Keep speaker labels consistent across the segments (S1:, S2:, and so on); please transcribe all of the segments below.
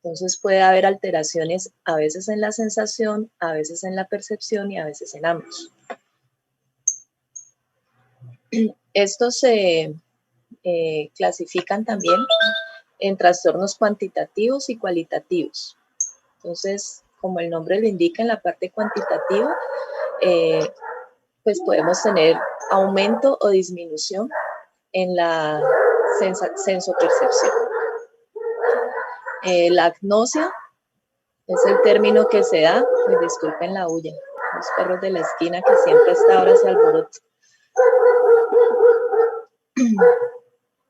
S1: Entonces puede haber alteraciones a veces en la sensación, a veces en la percepción y a veces en ambos. Estos se clasifican también en trastornos cuantitativos y cualitativos. Entonces, como el nombre lo indica, en la parte cuantitativa, pues podemos tener aumento o disminución en la sensopercepción. La agnosia es el término que se da, pues disculpen la bulla, los perros de la esquina que siempre a esta hora se alborotan.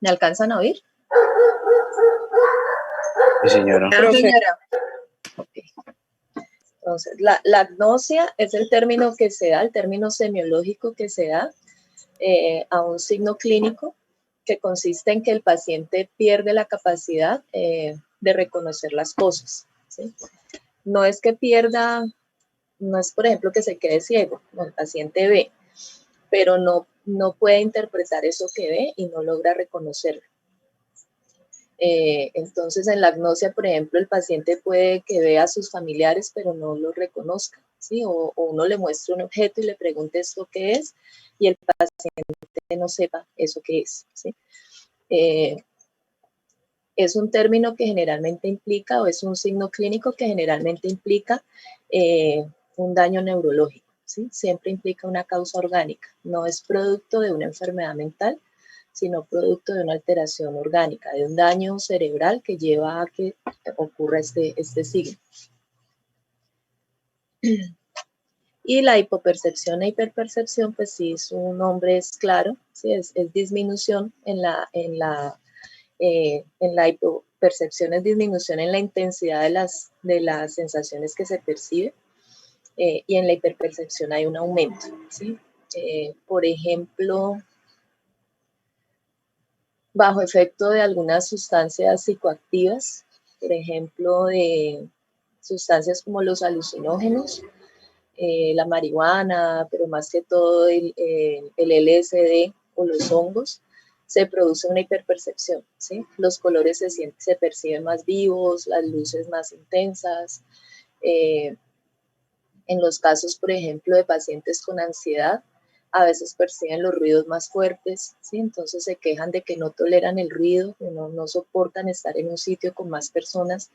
S1: ¿Me alcanzan a oír?
S2: Sí, señora.
S1: Claro, señora. Okay. Entonces, la agnosia es el término que se da, el término semiológico que se da a un signo clínico que consiste en que el paciente pierde la capacidad de reconocer las cosas, ¿sí? No es que pierda, no es por ejemplo que se quede ciego, no, el paciente ve, pero no puede interpretar eso que ve y no logra reconocerlo. Entonces en la agnosia, por ejemplo, el paciente puede que vea a sus familiares pero no los reconozca, ¿sí? O uno le muestra un objeto y le pregunte esto qué es y el paciente no sepa eso qué es, ¿sí? Es un término que generalmente implica, o es un signo clínico que generalmente implica un daño neurológico, ¿sí? Siempre implica una causa orgánica, no es producto de una enfermedad mental, sino producto de una alteración orgánica, de un daño cerebral que lleva a que ocurra este signo. Y la hipopercepción e hiperpercepción, pues sí, su nombre es claro, ¿sí? Es disminución en la hipopercepción, es disminución en la intensidad de las sensaciones que se percibe, y en la hiperpercepción hay un aumento, ¿sí? Por ejemplo, bajo efecto de algunas sustancias psicoactivas, por ejemplo, de sustancias como los alucinógenos, la marihuana, pero más que todo el LSD o los hongos, se produce una hiperpercepción, ¿sí? Los colores se perciben más vivos, las luces más intensas. En los casos, por ejemplo, de pacientes con ansiedad, a veces perciben los ruidos más fuertes, ¿sí? Entonces se quejan de que no toleran el ruido, que no soportan estar en un sitio con más personas,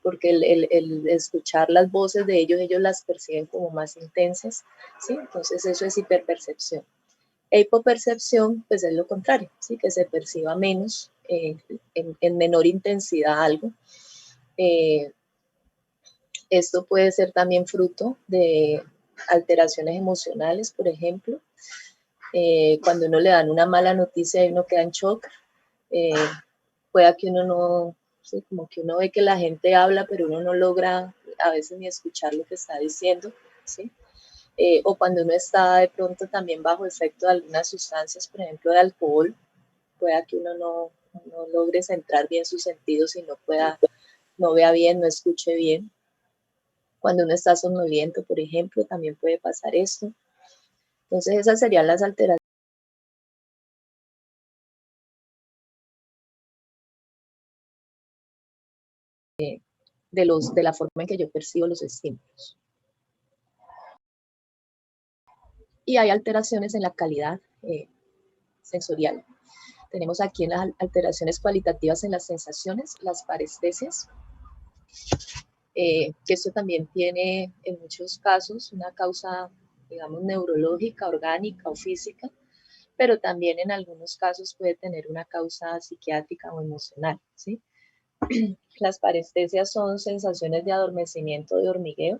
S1: porque el escuchar las voces de ellos las perciben como más intensas, ¿sí? Entonces eso es hiperpercepción. E hipopercepción, pues es lo contrario, ¿sí? Que se perciba menos, en menor intensidad algo. Esto puede ser también fruto de alteraciones emocionales, por ejemplo. Cuando uno le dan una mala noticia y uno queda en shock, pueda que uno no, ¿sí? Como que uno ve que la gente habla, pero uno no logra a veces ni escuchar lo que está diciendo, ¿sí? O cuando uno está de pronto también bajo efecto de algunas sustancias, por ejemplo de alcohol, pueda que uno no logre centrar bien sus sentidos y no vea bien, no escuche bien. Cuando uno está somnoliento, por ejemplo, también puede pasar esto. Entonces esas serían las alteraciones de la forma en que yo percibo los estímulos. Y hay alteraciones en la calidad sensorial. Tenemos aquí en las alteraciones cualitativas en las sensaciones, las parestesias, que esto también tiene en muchos casos una causa, digamos, neurológica, orgánica o física, pero también en algunos casos puede tener una causa psiquiátrica o emocional, ¿sí? Las parestesias son sensaciones de adormecimiento, de hormigueo.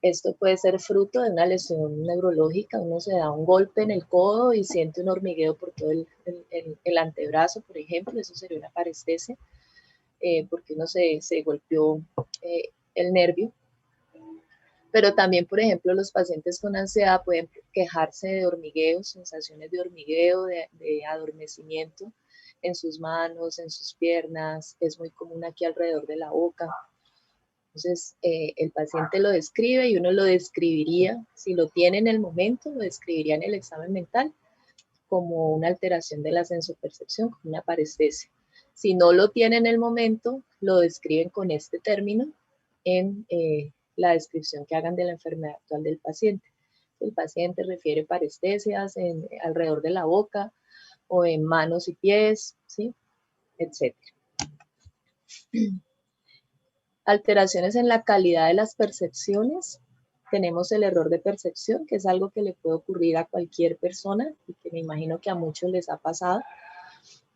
S1: Esto puede ser fruto de una lesión neurológica. Uno se da un golpe en el codo y siente un hormigueo por todo el antebrazo, por ejemplo. Eso sería una parestesia, porque uno se golpeó el nervio. Pero también, por ejemplo, los pacientes con ansiedad pueden quejarse de hormigueo, sensaciones de hormigueo, de adormecimiento en sus manos, en sus piernas. Es muy común aquí alrededor de la boca. Entonces, el paciente lo describe y uno lo describiría, si lo tiene en el momento, lo describiría en el examen mental como una alteración de la sensopercepción, como una parestesia. Si no lo tiene en el momento, lo describen con este término en la descripción que hagan de la enfermedad actual del paciente. El paciente refiere parestesias alrededor de la boca o en manos y pies, ¿sí? Etc. Alteraciones en la calidad de las percepciones. Tenemos el error de percepción, que es algo que le puede ocurrir a cualquier persona y que me imagino que a muchos les ha pasado,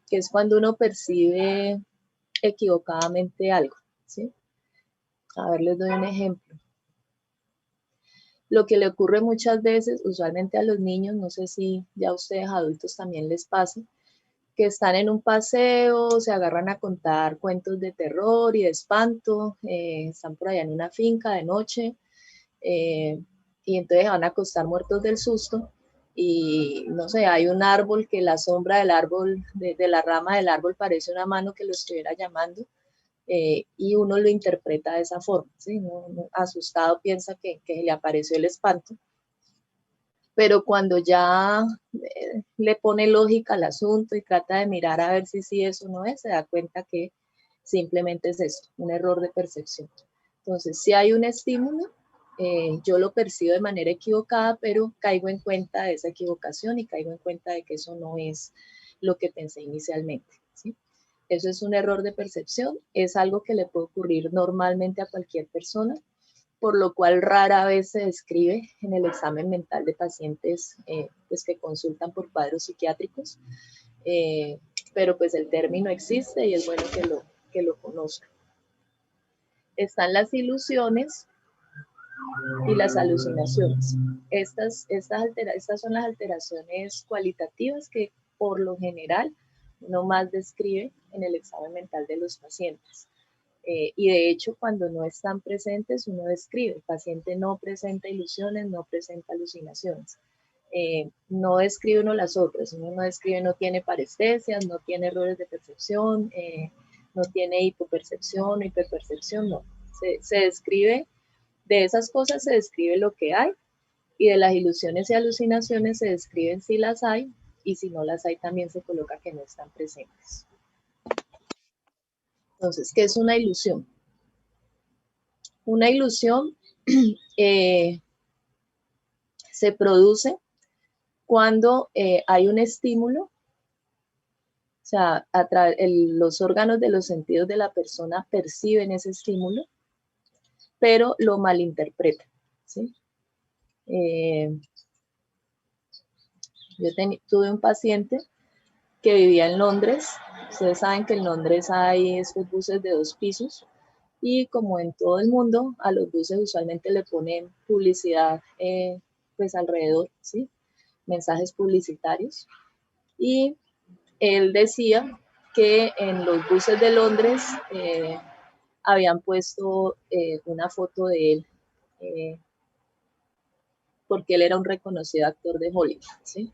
S1: que es cuando uno percibe equivocadamente algo, ¿sí? A ver, les doy un ejemplo. Lo que le ocurre muchas veces, usualmente a los niños, no sé si ya a ustedes adultos también les pasa, que están en un paseo, se agarran a contar cuentos de terror y de espanto, están por allá en una finca de noche, y entonces van a acostar muertos del susto, y no sé, hay un árbol que la sombra del árbol, de la rama del árbol parece una mano que lo estuviera llamando, y uno lo interpreta de esa forma, ¿sí? Uno asustado piensa que le apareció el espanto, pero cuando ya le pone lógica al asunto y trata de mirar a ver si sí eso no es, se da cuenta que simplemente es esto, un error de percepción. Entonces, si hay un estímulo, yo lo percibo de manera equivocada, pero caigo en cuenta de esa equivocación y caigo en cuenta de que eso no es lo que pensé inicialmente, ¿sí? Eso es un error de percepción, es algo que le puede ocurrir normalmente a cualquier persona, por lo cual rara vez se describe en el examen mental de pacientes pues que consultan por cuadros psiquiátricos, eh, pero pues el término existe y es bueno que lo conozcan. Están las ilusiones y las alucinaciones. Estas son las alteraciones cualitativas que por lo general uno más describe en el examen mental de los pacientes. Y de hecho, cuando no están presentes, uno describe, el paciente no presenta ilusiones, no presenta alucinaciones. No describe uno las otras, uno no describe, no tiene parestesias, no tiene errores de percepción, no tiene hipopercepción o hiperpercepción, no. Se describe, de esas cosas se describe lo que hay, y de las ilusiones y alucinaciones se describen si las hay, y si no las hay también se coloca que no están presentes. Entonces, ¿qué es una ilusión? Una ilusión se produce cuando hay un estímulo, o sea, los órganos de los sentidos de la persona perciben ese estímulo, pero lo malinterpretan, ¿sí? Yo tuve un paciente que vivía en Londres. Ustedes saben que en Londres hay estos buses de 2 pisos, y como en todo el mundo, a los buses usualmente le ponen publicidad pues alrededor, ¿sí? Mensajes publicitarios. Y él decía que en los buses de Londres habían puesto una foto de él, porque él era un reconocido actor de Hollywood, ¿sí?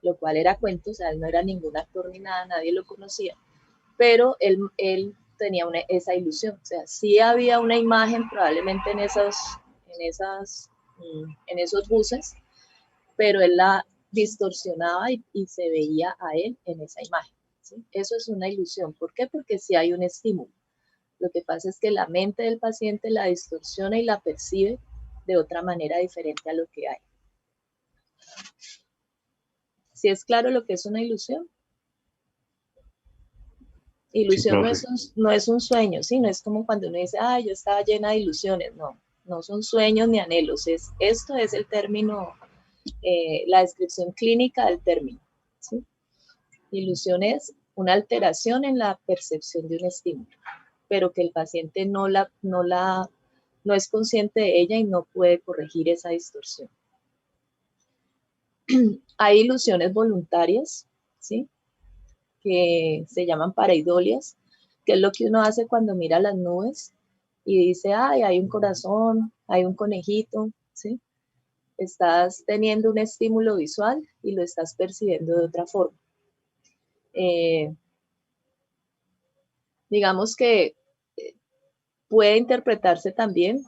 S1: Lo cual era cuento, o sea, él no era ningún actor ni nada, nadie lo conocía, pero él tenía esa ilusión, o sea, sí había una imagen probablemente en esos buses, pero él la distorsionaba y se veía a él en esa imagen, ¿sí? Eso es una ilusión. ¿Por qué? Porque sí hay un estímulo. Lo que pasa es que la mente del paciente la distorsiona y la percibe de otra manera diferente a lo que hay. ¿Sí es claro lo que es una ilusión? Ilusión
S2: Sí,
S1: no es un sueño, ¿sí? No es como cuando uno dice, ah, yo estaba llena de ilusiones. No, no son sueños ni anhelos. Esto es el término, la descripción clínica del término, ¿sí? Ilusión es una alteración en la percepción de un estímulo, pero que el paciente no es consciente de ella y no puede corregir esa distorsión. Hay ilusiones voluntarias, ¿sí? Que se llaman pareidolias, que es lo que uno hace cuando mira las nubes y dice, ay, hay un corazón, hay un conejito, ¿sí? Estás teniendo un estímulo visual y lo estás percibiendo de otra forma. Digamos que puede interpretarse también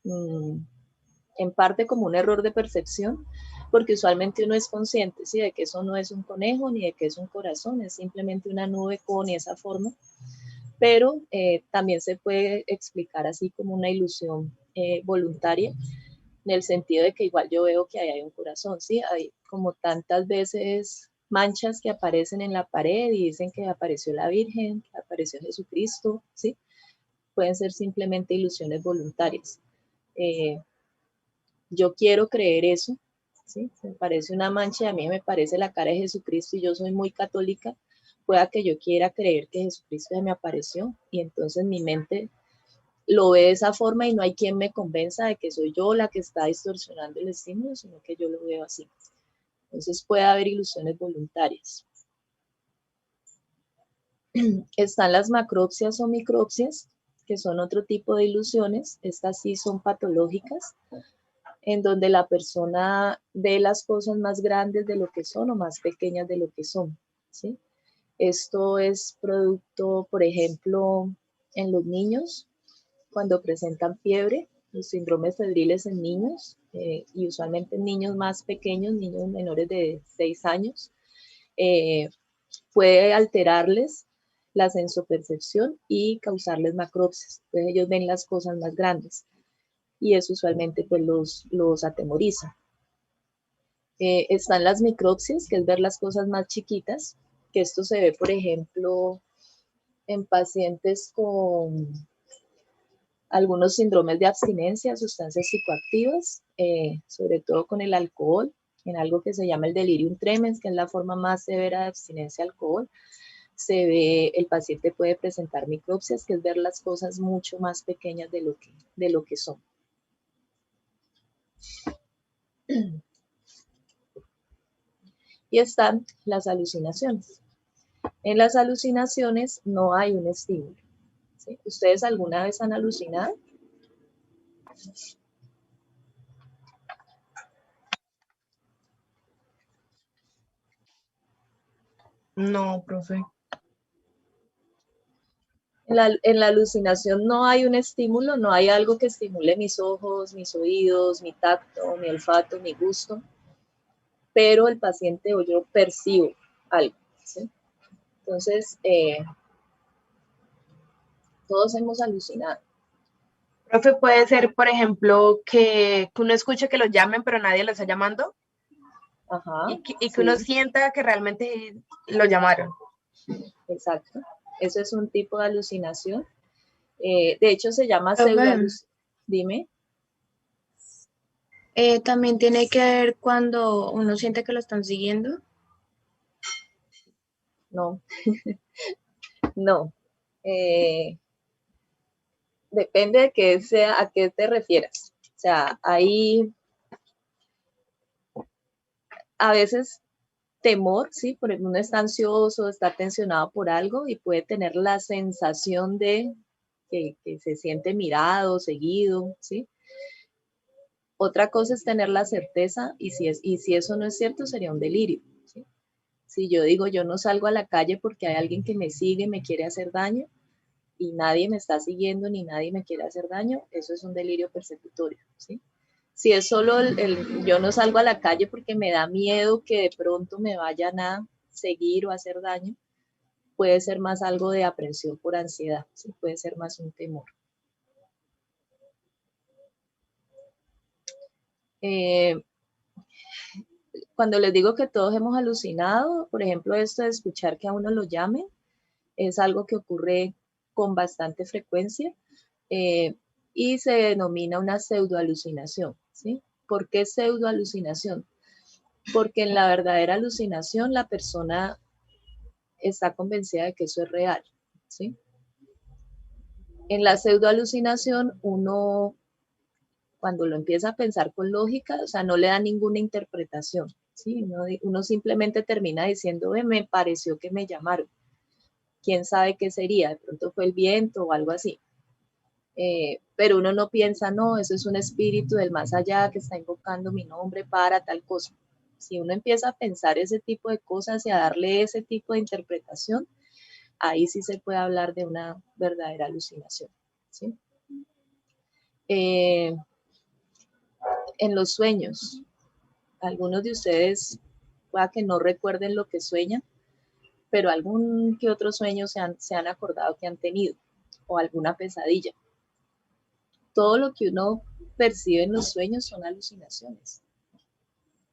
S1: en parte como un error de percepción, porque usualmente uno es consciente, ¿sí? De que eso no es un conejo ni de que es un corazón, es simplemente una nube con esa forma, pero también se puede explicar así como una ilusión voluntaria, en el sentido de que igual yo veo que ahí hay un corazón, ¿sí? Hay como tantas veces manchas que aparecen en la pared y dicen que apareció la Virgen, que apareció Jesucristo, ¿sí? Pueden ser simplemente ilusiones voluntarias. Yo quiero creer eso, ¿sí? Me parece una mancha y a mí me parece la cara de Jesucristo y yo soy muy católica, pueda que yo quiera creer que Jesucristo ya me apareció y entonces mi mente lo ve de esa forma y no hay quien me convenza de que soy yo la que está distorsionando el estímulo, sino que yo lo veo así. Entonces puede haber ilusiones voluntarias. Están las macropsias o micropsias, que son otro tipo de ilusiones. Estas sí son patológicas, en donde la persona ve las cosas más grandes de lo que son o más pequeñas de lo que son, ¿sí? Esto es producto, por ejemplo, en los niños, cuando presentan fiebre, los síndromes febriles en niños, y usualmente en niños más pequeños, niños menores de 6 años, puede alterarles la sensopercepción y causarles macropsias. Entonces ellos ven las cosas más grandes y eso usualmente pues los atemoriza. Están las micropsias, que es ver las cosas más chiquitas, que esto se ve, por ejemplo, en pacientes con algunos síndromes de abstinencia a sustancias psicoactivas, sobre todo con el alcohol, en algo que se llama el delirium tremens, que es la forma más severa de abstinencia al alcohol. El paciente puede presentar micropsias, que es ver las cosas mucho más pequeñas de lo que son. Y están las alucinaciones. En las alucinaciones no hay un estímulo, ¿sí? ¿Ustedes alguna vez han alucinado?
S2: No, profe.
S1: En la alucinación no hay un estímulo, no hay algo que estimule mis ojos, mis oídos, mi tacto, mi olfato, mi gusto, pero el paciente o yo percibo algo, ¿sí? Entonces, todos hemos alucinado.
S2: Profe, puede ser, por ejemplo, que uno escuche que lo llamen, pero nadie lo está llamando,
S1: Ajá,
S2: y que uno
S1: sí,
S2: sienta que realmente lo llamaron.
S1: exacto. Eso es un tipo de alucinación. De hecho, se llama
S3: Profe,
S1: pseudoalucinación. Dime.
S3: también tiene que ver cuando uno siente que lo están siguiendo.
S1: No, no. Depende de qué sea, a qué te refieras. O sea, hay a veces temor, ¿sí? Por ejemplo, uno está ansioso, está tensionado por algo y puede tener la sensación de que se siente mirado, seguido, ¿sí? Otra cosa es tener la certeza y si eso no es cierto sería un delirio, ¿sí? Si yo digo yo no salgo a la calle porque hay alguien que me sigue, me quiere hacer daño y nadie me está siguiendo ni nadie me quiere hacer daño, eso es un delirio persecutorio, ¿sí? Si es solo yo no salgo a la calle porque me da miedo que de pronto me vayan a seguir o hacer daño, puede ser más algo de aprensión por ansiedad, ¿sí? Puede ser más un temor. Eh, Cuando les digo que todos hemos alucinado, por ejemplo, esto de escuchar que a uno lo llamen, es algo que ocurre con bastante frecuencia, eh, y se denomina una pseudoalucinación, ¿sí? ¿Por qué pseudoalucinación? Porque en la verdadera alucinación la persona está convencida de que eso es real, ¿sí? En la pseudoalucinación uno, cuando lo empieza a pensar con lógica, o sea, no le da ninguna interpretación, ¿sí? Uno simplemente termina diciendo, me pareció que me llamaron. ¿Quién sabe qué sería? De pronto fue el viento o algo así. Pero uno no piensa, no, eso es un espíritu del más allá que está invocando mi nombre para tal cosa. Si uno empieza a pensar ese tipo de cosas y a darle ese tipo de interpretación, ahí sí se puede hablar de una verdadera alucinación, ¿sí? En los sueños. algunos de ustedes pueda que no recuerden lo que sueñan, pero algún que otro sueño se han acordado que han tenido, o alguna pesadilla. Todo lo que uno percibe en los sueños son alucinaciones,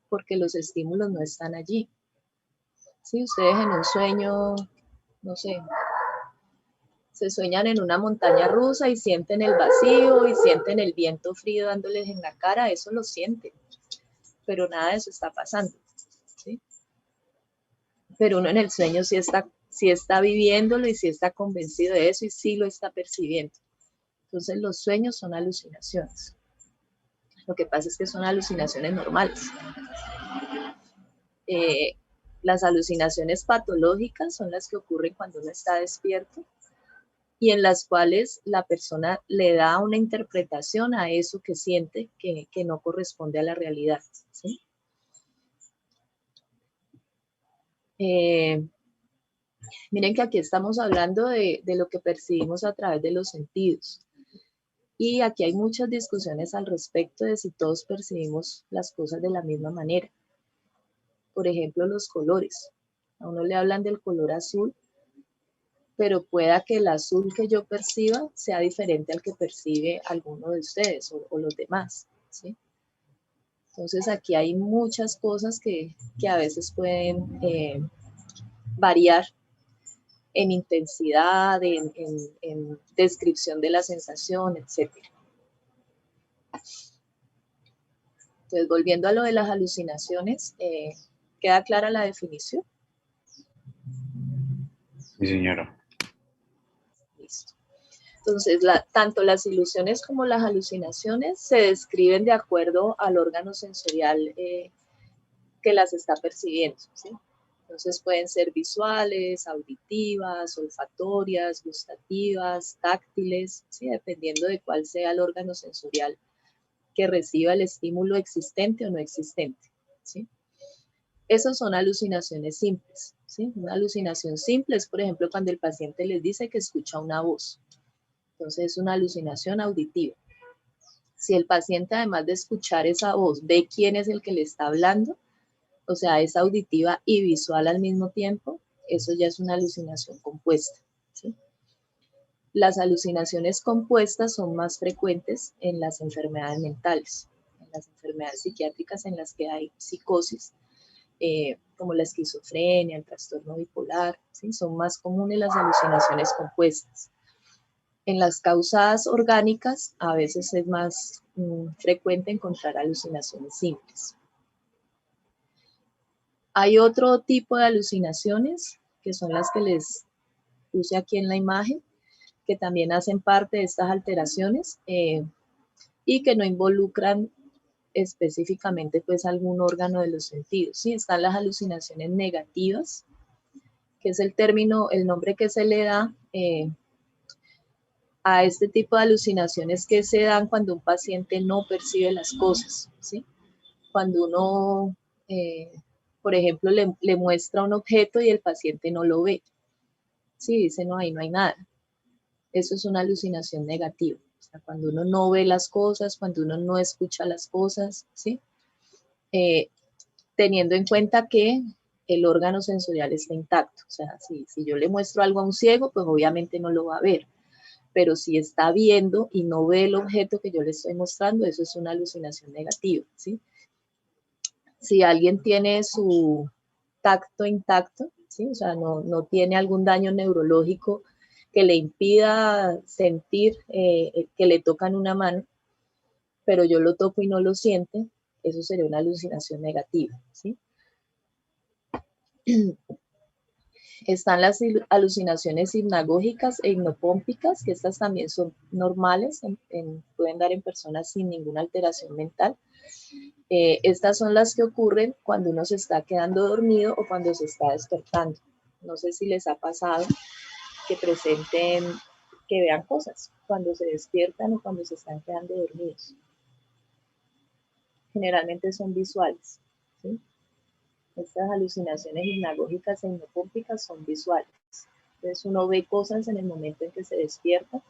S1: porque los estímulos no están allí. Si ustedes en un sueño, no sé, se sueñan en una montaña rusa y sienten el vacío y sienten el viento frío dándoles en la cara, eso lo sienten, pero nada de eso está pasando, ¿sí? Pero uno en el sueño sí está viviéndolo y sí está convencido de eso y sí lo está percibiendo. Entonces los sueños son alucinaciones. Lo que pasa es que son alucinaciones normales. Las alucinaciones patológicas son las que ocurren cuando uno está despierto y en las cuales la persona le da una interpretación a eso que siente que no corresponde a la realidad, ¿sí? Miren que aquí estamos hablando de lo que percibimos a través de los sentidos. Y aquí hay muchas discusiones al respecto de si todos percibimos las cosas de la misma manera. Por ejemplo, los colores. A uno le hablan del color azul, pero pueda que el azul que yo perciba sea diferente al que percibe alguno de ustedes o los demás, ¿sí? Entonces aquí hay muchas cosas que a veces pueden variar en intensidad, en descripción de la sensación, etc. Entonces, volviendo a lo de las alucinaciones, ¿queda clara la definición?
S4: Sí, señora.
S1: Listo. Entonces, tanto las ilusiones como las alucinaciones se describen de acuerdo al órgano sensorial que las está percibiendo, ¿sí? Entonces pueden ser visuales, auditivas, olfatorias, gustativas, táctiles, ¿sí? Dependiendo de cuál sea el órgano sensorial que reciba el estímulo existente o no existente, ¿sí? Esas son alucinaciones simples, ¿sí? Una alucinación simple es, por ejemplo, cuando el paciente les dice que escucha una voz. Entonces es una alucinación auditiva. Si el paciente, además de escuchar esa voz, ve quién es el que le está hablando, o sea, es auditiva y visual al mismo tiempo, eso ya es una alucinación compuesta, ¿sí? Las alucinaciones compuestas son más frecuentes en las enfermedades mentales, en las enfermedades psiquiátricas en las que hay psicosis, como la esquizofrenia, el trastorno bipolar, ¿sí? Son más comunes las alucinaciones compuestas. En las causas orgánicas a veces es más frecuente encontrar alucinaciones simples. Hay otro tipo de alucinaciones, que son las que les puse aquí en la imagen, que también hacen parte de estas alteraciones y que no involucran específicamente pues algún órgano de los sentidos, ¿sí? Están las alucinaciones negativas, que es el término, el nombre que se le da a este tipo de alucinaciones que se dan cuando un paciente no percibe las cosas, ¿sí? Cuando uno, por ejemplo, le muestra un objeto y el paciente no lo ve, ¿sí? Dice, no, ahí no hay nada. Eso es una alucinación negativa. O sea, cuando uno no ve las cosas, cuando uno no escucha las cosas, ¿sí? Teniendo en cuenta que el órgano sensorial está intacto. O sea, si yo le muestro algo a un ciego, pues obviamente no lo va a ver. Pero si está viendo y no ve el objeto que yo le estoy mostrando, eso es una alucinación negativa, ¿sí? Si alguien tiene su tacto intacto, ¿sí? O sea, no tiene algún daño neurológico que le impida sentir que le tocan una mano, pero yo lo toco y no lo siente, eso sería una alucinación negativa, ¿sí? Están las alucinaciones hipnagógicas e hipnopómpicas, que estas también son normales, pueden dar en personas sin ninguna alteración mental. Estas son las que ocurren cuando uno se está quedando dormido o cuando se está despertando. No sé si les ha pasado que presenten, que vean cosas cuando se despiertan o cuando se están quedando dormidos. Generalmente son visuales, ¿sí? Estas alucinaciones hipnagógicas e hipnopómpicas son visuales. Entonces uno ve cosas en el momento en que se despierta,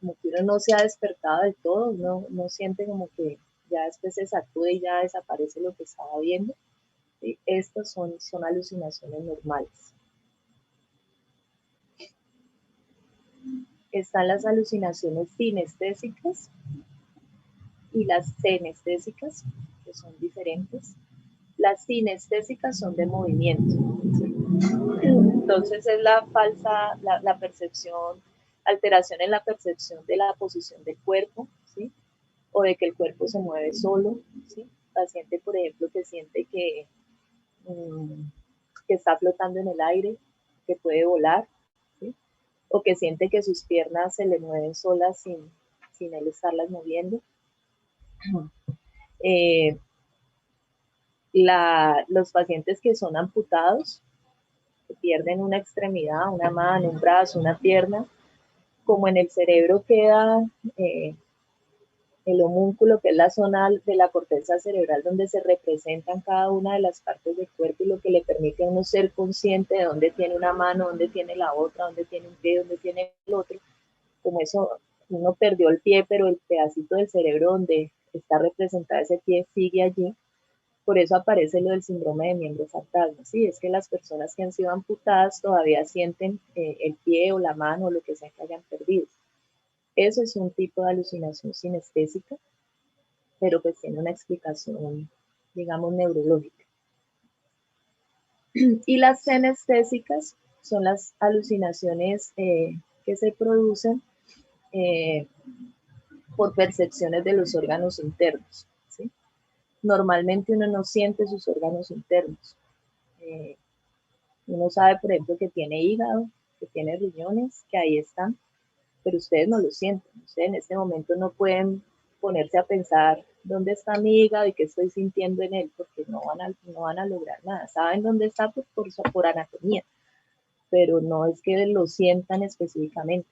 S1: como que uno no se ha despertado del todo, no siente como que ya después se sacude y ya desaparece lo que estaba viendo. ¿Sí? Estas son alucinaciones normales. Están las alucinaciones sinestésicas y las senestésicas, que son diferentes. Las sinestésicas son de movimiento, ¿sí? Entonces es la falsa, la percepción, alteración en la percepción de la posición del cuerpo, ¿sí? O de que el cuerpo se mueve solo, ¿sí? Paciente, por ejemplo, que siente que está flotando en el aire, que puede volar, ¿sí? O que siente que sus piernas se le mueven solas sin él estarlas moviendo. Los pacientes que son amputados, que pierden una extremidad, una mano, un brazo, una pierna, como en el cerebro queda el homúnculo, que es la zona de la corteza cerebral donde se representan cada una de las partes del cuerpo y lo que le permite a uno ser consciente de dónde tiene una mano, dónde tiene la otra, dónde tiene un pie, dónde tiene el otro. Como eso, uno perdió el pie, pero el pedacito del cerebro donde está representado ese pie sigue allí. Por eso aparece lo del síndrome de miembro fantasma. Sí, es que las personas que han sido amputadas todavía sienten el pie o la mano o lo que sea que hayan perdido. Eso es un tipo de alucinación sinestésica, pero pues tiene una explicación, digamos, neurológica. Y las senestésicas son las alucinaciones que se producen por percepciones de los órganos internos, ¿sí? Normalmente uno no siente sus órganos internos. Uno sabe, por ejemplo, que tiene hígado, que tiene riñones, que ahí están, pero ustedes no lo sienten. Ustedes en este momento no pueden ponerse a pensar dónde está mi hígado y qué estoy sintiendo en él, porque no van a lograr nada. Saben dónde está por anatomía, pero no es que lo sientan específicamente.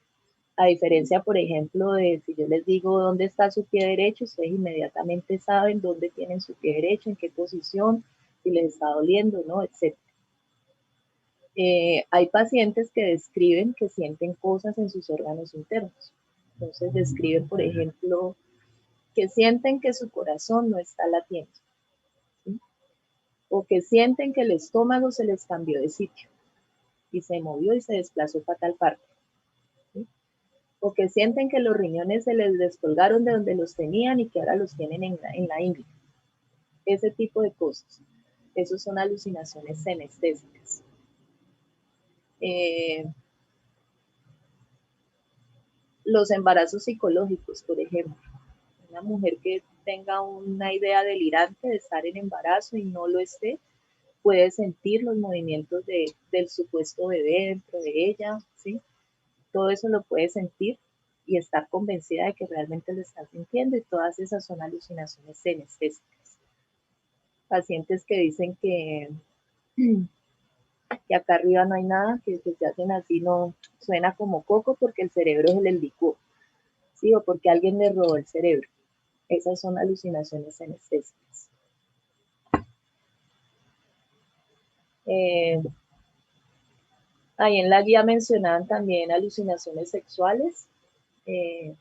S1: A diferencia, por ejemplo, de si yo les digo dónde está su pie derecho, ustedes inmediatamente saben dónde tienen su pie derecho, en qué posición, si les está doliendo, ¿no? Etc. Hay pacientes que describen que sienten cosas en sus órganos internos. Entonces describen, por ejemplo, que sienten que su corazón no está latiendo, ¿sí? O que sienten que el estómago se les cambió de sitio y se movió y se desplazó para tal parte, ¿sí? O que sienten que los riñones se les descolgaron de donde los tenían y que ahora los tienen en la ingle. Ese tipo de cosas. Esos son alucinaciones senestésicas. Los embarazos psicológicos, por ejemplo. Una mujer que tenga una idea delirante de estar en embarazo y no lo esté, puede sentir los movimientos del supuesto bebé dentro de ella, ¿sí? Todo eso lo puede sentir y estar convencida de que realmente lo está sintiendo, y todas esas son alucinaciones senestésicas. Pacientes que dicen que acá arriba no hay nada, que se hacen así, no suena como coco porque el cerebro se les licuó, ¿sí? O porque alguien les robó el cerebro. Esas son alucinaciones senestésicas. Ahí en la guía mencionaban también alucinaciones sexuales, que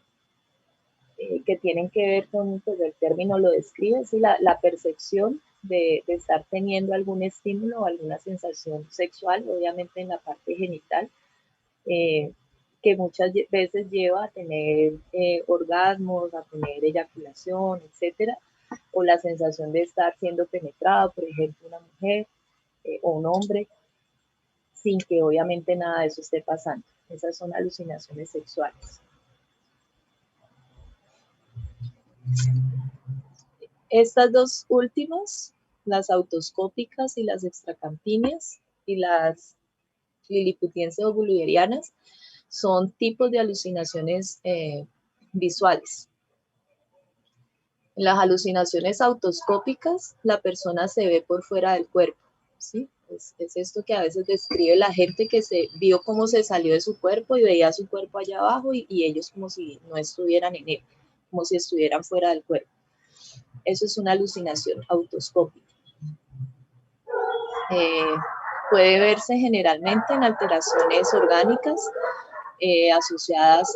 S1: tienen que ver con, pues el término lo describe, ¿sí? La percepción de estar teniendo algún estímulo o alguna sensación sexual, obviamente en la parte genital, que muchas veces lleva a tener orgasmos, a tener eyaculación, etcétera, o la sensación de estar siendo penetrado, por ejemplo, una mujer o un hombre, sin que obviamente nada de eso esté pasando. Esas son alucinaciones sexuales. Estas dos últimas, las autoscópicas y las extracampíneas y las liliputienses o bullerianas, son tipos de alucinaciones visuales. En las alucinaciones autoscópicas, la persona se ve por fuera del cuerpo, ¿sí? Es esto que a veces describe la gente, que se vio cómo se salió de su cuerpo y veía su cuerpo allá abajo y ellos como si no estuvieran en él, como si estuvieran fuera del cuerpo. Eso es una alucinación autoscópica. Puede verse generalmente en alteraciones orgánicas asociadas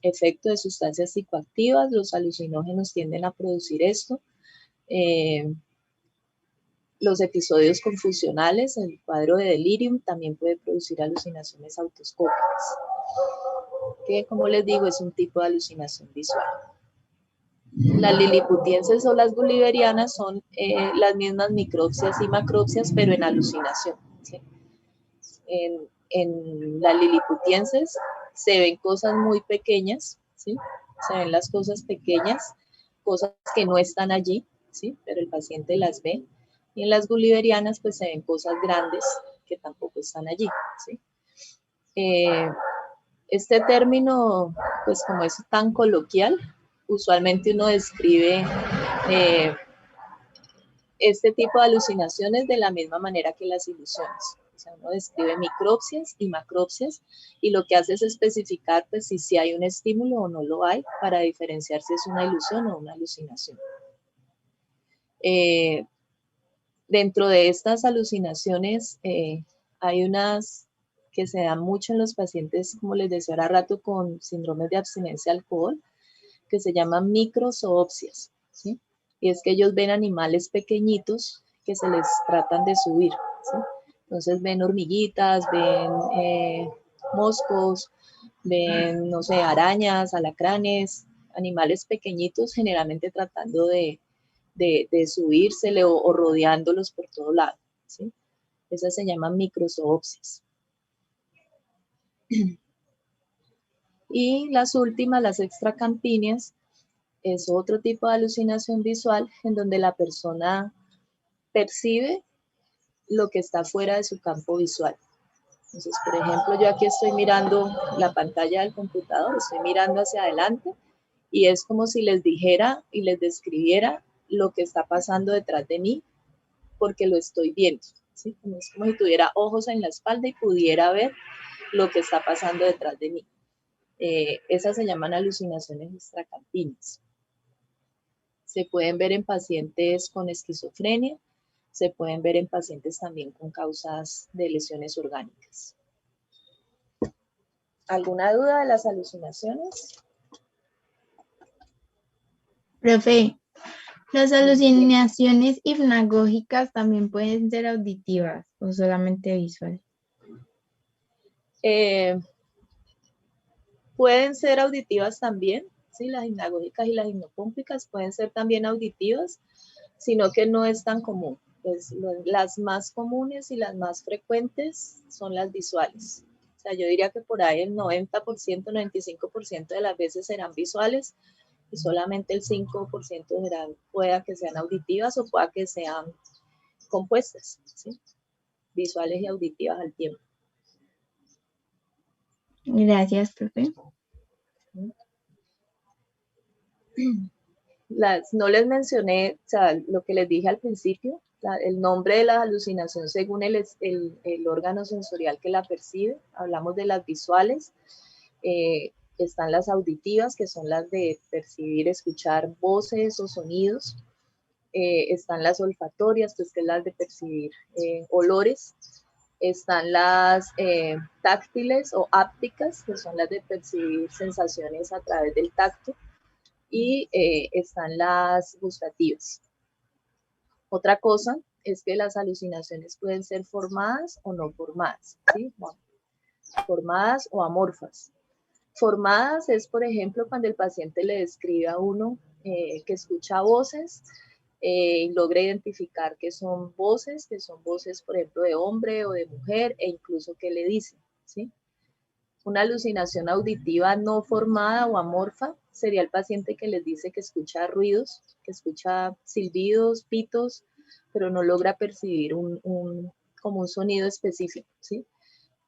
S1: efecto de sustancias psicoactivas. Los alucinógenos tienden a producir esto. Los episodios confusionales, el cuadro de delirium, también puede producir alucinaciones autoscópicas, que, como les digo, es un tipo de alucinación visual. Las liliputienses o las guliverianas son las mismas micropsias y macropsias, pero en alucinación, ¿sí? En las liliputienses se ven cosas muy pequeñas, ¿sí? Se ven las cosas pequeñas, cosas que no están allí, ¿sí? Pero el paciente las ve. Y en las guliverianas pues se ven cosas grandes que tampoco están allí, ¿sí? Este término, pues como es tan coloquial, usualmente uno describe este tipo de alucinaciones de la misma manera que las ilusiones. O sea, uno describe micropsias y macropsias y lo que hace es especificar pues, si hay un estímulo o no lo hay para diferenciar si es una ilusión o una alucinación. Dentro de estas alucinaciones hay unas que se dan mucho en los pacientes, como les decía ahora rato, con síndromes de abstinencia al alcohol, que se llaman microzoopsias, ¿sí? Y es que ellos ven animales pequeñitos que se les tratan de subir, ¿sí? Entonces ven hormiguitas, ven moscos, ven, no sé, arañas, alacranes, animales pequeñitos generalmente tratando de subírsele o rodeándolos por todo lado, ¿sí? Esas se llaman microzoopsias. Y las últimas, las extracampíneas, es otro tipo de alucinación visual en donde la persona percibe lo que está fuera de su campo visual. Entonces, por ejemplo, yo aquí estoy mirando la pantalla del computador, estoy mirando hacia adelante y es como si les dijera y les describiera lo que está pasando detrás de mí porque lo estoy viendo, ¿sí? Es como si tuviera ojos en la espalda y pudiera ver lo que está pasando detrás de mí. Esas se llaman alucinaciones extracampíneas. Se pueden ver en pacientes con esquizofrenia, se pueden ver en pacientes también con causas de lesiones orgánicas. ¿Alguna duda de las alucinaciones?
S3: Profe, ¿las alucinaciones hipnagógicas también pueden ser auditivas o solamente visuales?
S1: Pueden ser auditivas también, ¿sí? Las hipnagógicas y las hipnopómpicas pueden ser también auditivas, sino que no es tan común. Pues, las más comunes y las más frecuentes son las visuales. O sea, yo diría que por ahí el 90%, 95% de las veces serán visuales y solamente el 5% serán, pueda que sean auditivas o pueda que sean compuestas, ¿sí? Visuales y auditivas al tiempo.
S3: Gracias, profe.
S1: No les mencioné, o sea, lo que les dije al principio, el nombre de la alucinación según el órgano sensorial que la percibe. Hablamos de las visuales, están las auditivas, que son las de percibir, escuchar voces o sonidos. Están las olfatorias, pues, que es las de percibir olores. Están las táctiles o ápticas, que son las de percibir sensaciones a través del tacto. Y están las gustativas. Otra cosa es que las alucinaciones pueden ser formadas o no formadas, ¿sí? Bueno, formadas o amorfas. Formadas es, por ejemplo, cuando el paciente le describe a uno que escucha voces y logra identificar que son voces, por ejemplo, de hombre o de mujer, e incluso que le dicen, ¿sí? Una alucinación auditiva no formada o amorfa sería el paciente que les dice que escucha ruidos, que escucha silbidos, pitos, pero no logra percibir como un sonido específico, ¿sí?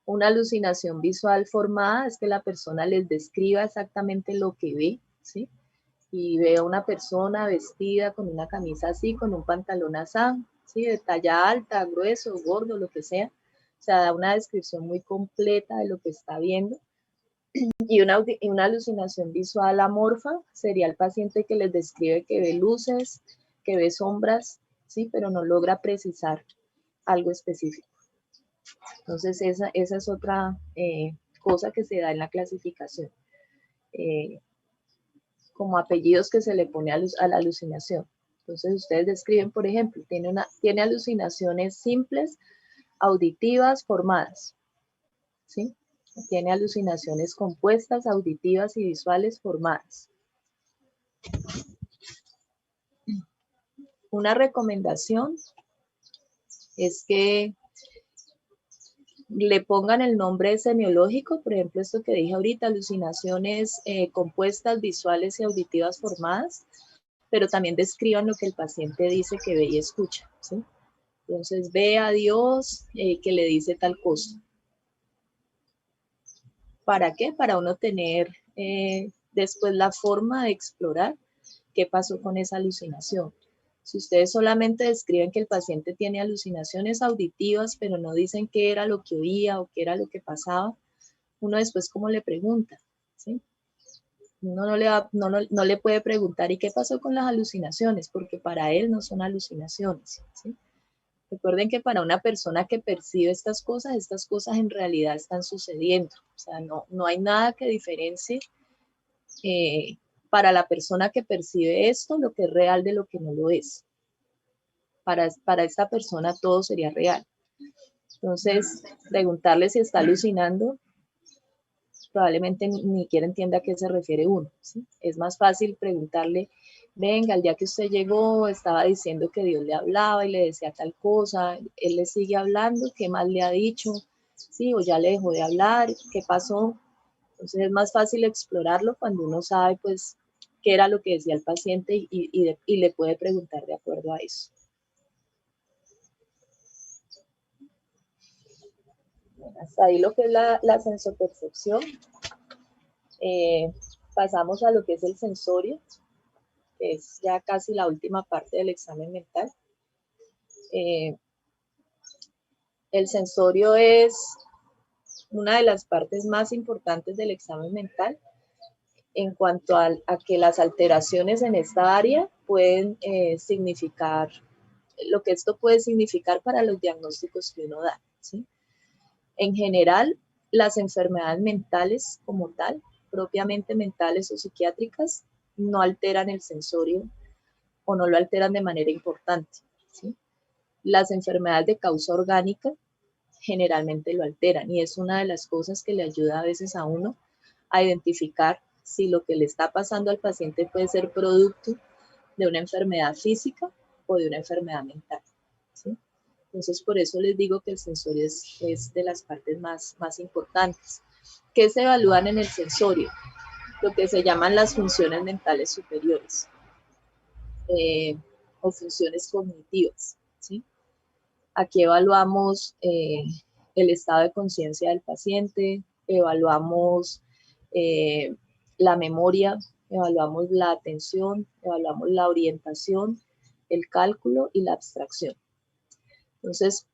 S1: Una alucinación visual formada es que la persona les describa exactamente lo que ve, ¿sí? Y ve a una persona vestida con una camisa así, con un pantalón así, ¿sí? De talla alta, grueso, gordo, lo que sea. O sea, da una descripción muy completa de lo que está viendo. Y una alucinación visual amorfa sería el paciente que les describe que ve luces, que ve sombras, ¿sí? Pero no logra precisar algo específico. Entonces, esa es otra cosa que se da en la clasificación. como apellidos que se le pone a la alucinación. Entonces ustedes describen, por ejemplo, tiene alucinaciones simples, auditivas, formadas, ¿sí? Tiene alucinaciones compuestas, auditivas y visuales formadas. Una recomendación es que le pongan el nombre semiológico, por ejemplo, esto que dije ahorita, alucinaciones compuestas, visuales y auditivas formadas, pero también describan lo que el paciente dice que ve y escucha, ¿sí? Entonces, ve a Dios que le dice tal cosa. ¿Para qué? Para uno tener después la forma de explorar qué pasó con esa alucinación. Si ustedes solamente describen que el paciente tiene alucinaciones auditivas, pero no dicen qué era lo que oía o qué era lo que pasaba, uno después cómo le pregunta, ¿sí? Uno no le puede preguntar, ¿y qué pasó con las alucinaciones? Porque para él no son alucinaciones, ¿sí? Recuerden que para una persona que percibe estas cosas en realidad están sucediendo. O sea, no hay nada que diferencie para la persona que percibe esto lo que es real de lo que no lo es. Para esta persona todo sería real. Entonces, preguntarle si está alucinando, probablemente ni siquiera entienda a qué se refiere uno, ¿sí? Es más fácil preguntarle, venga, el día que usted llegó estaba diciendo que Dios le hablaba y le decía tal cosa, él le sigue hablando, ¿qué más le ha dicho? ¿Sí? O ya le dejó de hablar, ¿qué pasó? Entonces es más fácil explorarlo cuando uno sabe pues qué era lo que decía el paciente y le puede preguntar de acuerdo a eso. Hasta ahí lo que es la sensopercepción. Pasamos a lo que es el sensorio, que es ya casi la última parte del examen mental. El sensorio es una de las partes más importantes del examen mental en cuanto a que las alteraciones en esta área pueden significar, lo que esto puede significar para los diagnósticos que uno da, ¿sí? En general, las enfermedades mentales como tal, propiamente mentales o psiquiátricas, no alteran el sensorio o no lo alteran de manera importante, ¿sí? Las enfermedades de causa orgánica generalmente lo alteran y es una de las cosas que le ayuda a veces a uno a identificar si lo que le está pasando al paciente puede ser producto de una enfermedad física o de una enfermedad mental, ¿sí? Entonces, por eso les digo que el sensorio es de las partes más importantes. ¿Qué se evalúan en el sensorio? Lo que se llaman las funciones mentales superiores o funciones cognitivas, ¿sí? Aquí evaluamos el estado de conciencia del paciente, evaluamos la memoria, evaluamos la atención, evaluamos la orientación, el cálculo y la abstracción. Entonces,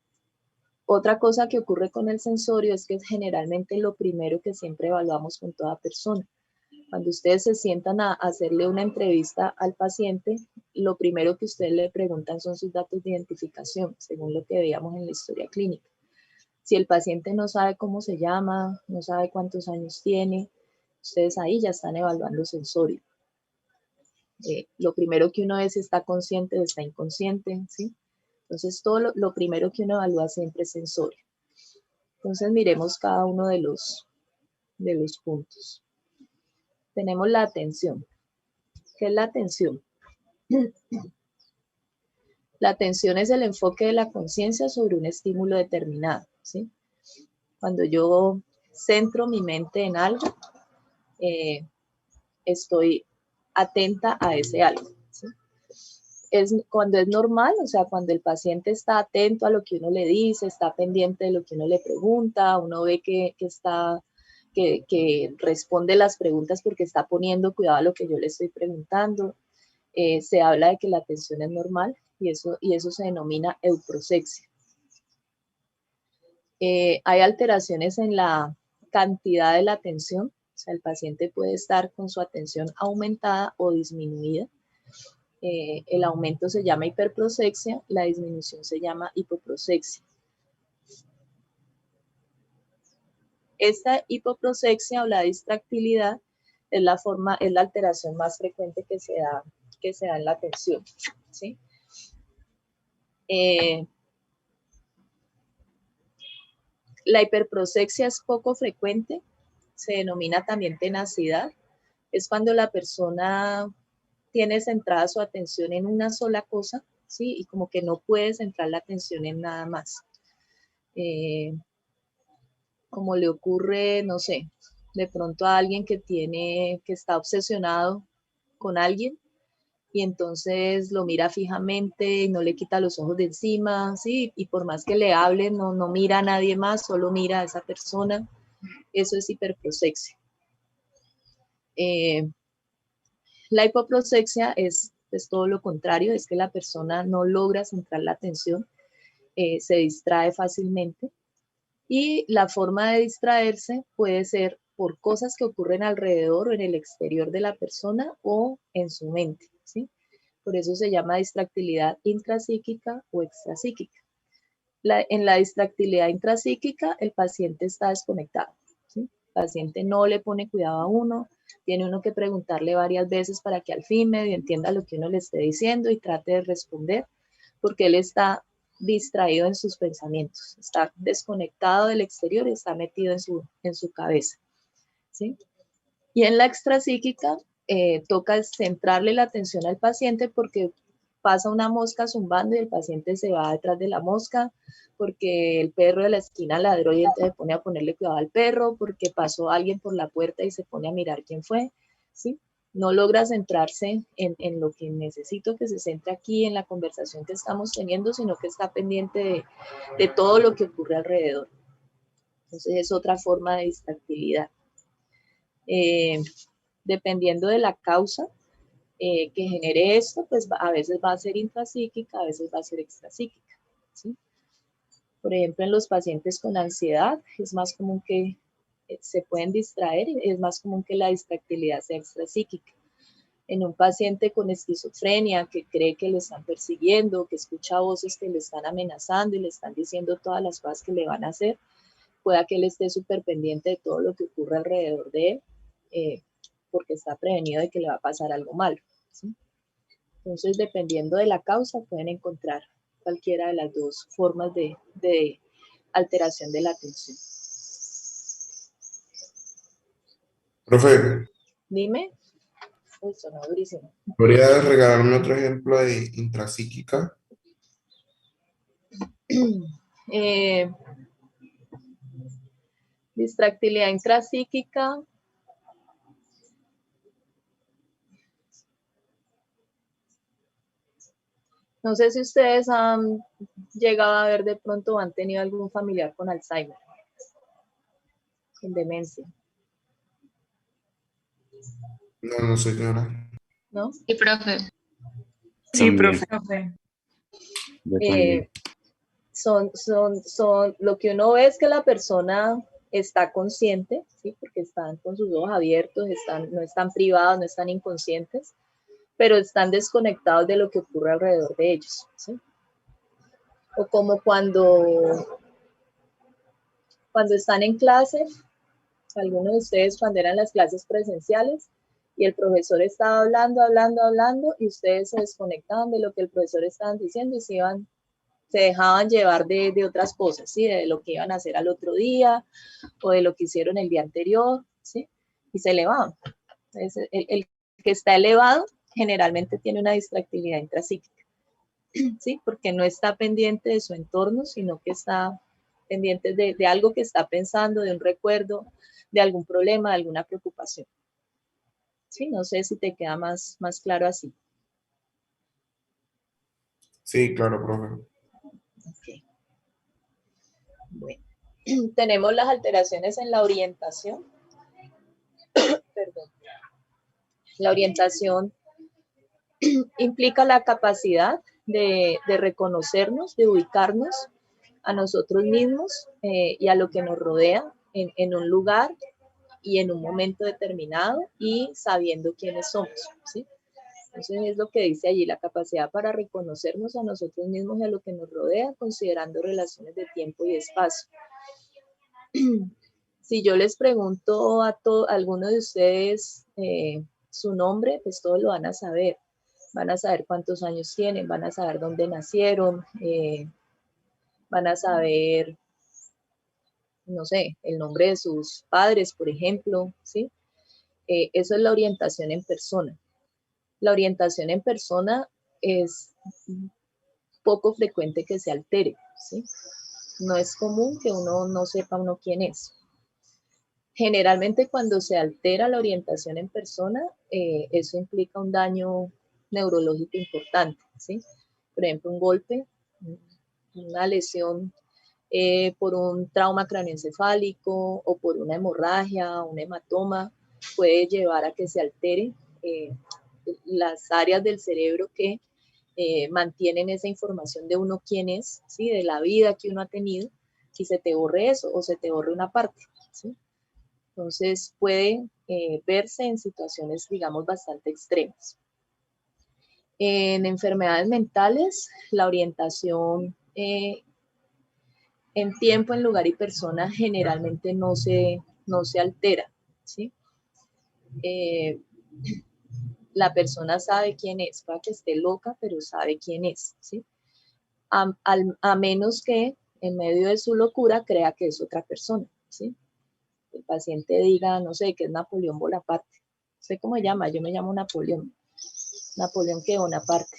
S1: otra cosa que ocurre con el sensorio es que es generalmente lo primero que siempre evaluamos con toda persona. Cuando ustedes se sientan a hacerle una entrevista al paciente, lo primero que ustedes le preguntan son sus datos de identificación, según lo que veíamos en la historia clínica. Si el paciente no sabe cómo se llama, no sabe cuántos años tiene, ustedes ahí ya están evaluando sensorio. Lo primero que uno es si está consciente o está inconsciente, ¿sí? Entonces, todo lo primero que uno evalúa siempre es sensorio. Entonces, miremos cada uno de los puntos. Tenemos la atención. ¿Qué es la atención? La atención es el enfoque de la conciencia sobre un estímulo determinado, ¿sí? Cuando yo centro mi mente en algo, estoy atenta a ese algo, ¿sí? Cuando es normal, o sea, cuando el paciente está atento a lo que uno le dice, está pendiente de lo que uno le pregunta, uno ve que responde las preguntas porque está poniendo cuidado a lo que yo le estoy preguntando. Se habla de que la atención es normal y eso se denomina euprosexia. Hay alteraciones en la cantidad de la atención, o sea, el paciente puede estar con su atención aumentada o disminuida. El aumento se llama hiperprosexia, la disminución se llama hipoprosexia. Esta hipoprosexia o la distractilidad es la alteración más frecuente que se da en la atención, ¿sí? La hiperprosexia es poco frecuente, se denomina también tenacidad. Es cuando la persona tiene centrada su atención en una sola cosa, ¿sí? Y como que no puede centrar la atención en nada más. Como le ocurre, no sé, de pronto a alguien que está obsesionado con alguien y entonces lo mira fijamente y no le quita los ojos de encima, ¿sí? Y por más que le hable, no mira a nadie más, solo mira a esa persona. Eso es hiperprosexia. La hipoprosexia es todo lo contrario, es que la persona no logra centrar la atención, se distrae fácilmente. Y la forma de distraerse puede ser por cosas que ocurren alrededor o en el exterior de la persona o en su mente, ¿sí? Por eso se llama distractilidad intrapsíquica o extrapsíquica. En la distractilidad intrapsíquica, el paciente está desconectado, ¿sí? El paciente no le pone cuidado a uno, tiene uno que preguntarle varias veces para que al fin medio entienda lo que uno le esté diciendo y trate de responder, porque él está distraído en sus pensamientos, está desconectado del exterior y está metido en su cabeza, ¿sí? Y en la extrapsíquica toca centrarle la atención al paciente porque pasa una mosca zumbando y el paciente se va detrás de la mosca, porque el perro de la esquina ladró y entonces se pone a ponerle cuidado al perro, porque pasó alguien por la puerta y se pone a mirar quién fue, ¿sí? No logra centrarse en lo que necesito que se centre aquí en la conversación que estamos teniendo, sino que está pendiente de todo lo que ocurre alrededor. Entonces es otra forma de distractibilidad. Dependiendo de la causa que genere esto, pues a veces va a ser intrapsíquica, a veces va a ser extrapsíquica, ¿sí? Por ejemplo, en los pacientes con ansiedad es más común que se pueden distraer, es más común que la distractilidad sea extrapsíquica. En un paciente con esquizofrenia que cree que lo están persiguiendo, que escucha voces que le están amenazando y le están diciendo todas las cosas que le van a hacer, pueda que él esté súper pendiente de todo lo que ocurre alrededor de él, porque está prevenido de que le va a pasar algo malo, ¿sí? Entonces, dependiendo de la causa, pueden encontrar cualquiera de las dos formas de alteración de la atención.
S4: Profe,
S1: Dime. Uy, sonó durísimo.
S4: ¿podría regalarme otro ejemplo de intrapsíquica?
S1: Distractilidad intrapsíquica. No sé si ustedes han llegado a ver de pronto o han tenido algún familiar con Alzheimer, con demencia.
S4: No, no sé qué hora.
S1: ¿No?
S3: Sí, profe.
S2: Sí,
S5: También.
S2: profe.
S5: Yo también.
S1: Lo que uno ve es que la persona está consciente, ¿sí? Porque están con sus ojos abiertos, no están privados, no están inconscientes, pero están desconectados de lo que ocurre alrededor de ellos, ¿sí? O como cuando están en clase, algunos de ustedes cuando eran las clases presenciales y el profesor estaba hablando y ustedes se desconectaban de lo que el profesor estaba diciendo y se dejaban llevar de otras cosas, ¿sí? De lo que iban a hacer al otro día o de lo que hicieron el día anterior, ¿sí? Y se elevaban. Entonces, el que está elevado generalmente tiene una distractibilidad intrapsíquica, ¿sí? Porque no está pendiente de su entorno, sino que está pendiente de algo que está pensando, de un recuerdo, de algún problema, de alguna preocupación. ¿Sí? No sé si te queda más claro así.
S4: Sí, claro, profe.
S1: Okay. Bueno, tenemos las alteraciones en la orientación. Perdón. La orientación implica la capacidad de reconocernos, de ubicarnos a nosotros mismos y a lo que nos rodea en un lugar y en un momento determinado y sabiendo quiénes somos, ¿sí? Entonces es lo que dice allí, la capacidad para reconocernos a nosotros mismos y a lo que nos rodea, considerando relaciones de tiempo y espacio. Si yo les pregunto a alguno de ustedes su nombre, pues todos lo van a saber. Van a saber cuántos años tienen, van a saber dónde nacieron, van a saber, no sé, el nombre de sus padres, por ejemplo, ¿sí? Eso es la orientación en persona. La orientación en persona es poco frecuente que se altere, ¿sí? No es común que uno no sepa uno quién es. Generalmente cuando se altera la orientación en persona, eso implica un daño neurológico importante, ¿sí? Por ejemplo, un golpe, una lesión por un trauma craneoencefálico o por una hemorragia, un hematoma, puede llevar a que se altere las áreas del cerebro que mantienen esa información de uno quién es, ¿sí? De la vida que uno ha tenido, y se te borre eso o se te borre una parte, ¿sí? Entonces puede verse en situaciones, digamos, bastante extremas. En enfermedades mentales, la orientación en tiempo, en lugar y persona generalmente no se altera, ¿sí? La persona sabe quién es, para que esté loca, pero sabe quién es, ¿sí? A menos que en medio de su locura crea que es otra persona, ¿sí? El paciente diga, no sé, que es Napoleón Bonaparte. No sé cómo se llama, yo me llamo Napoleón. Napoleón que Bonaparte.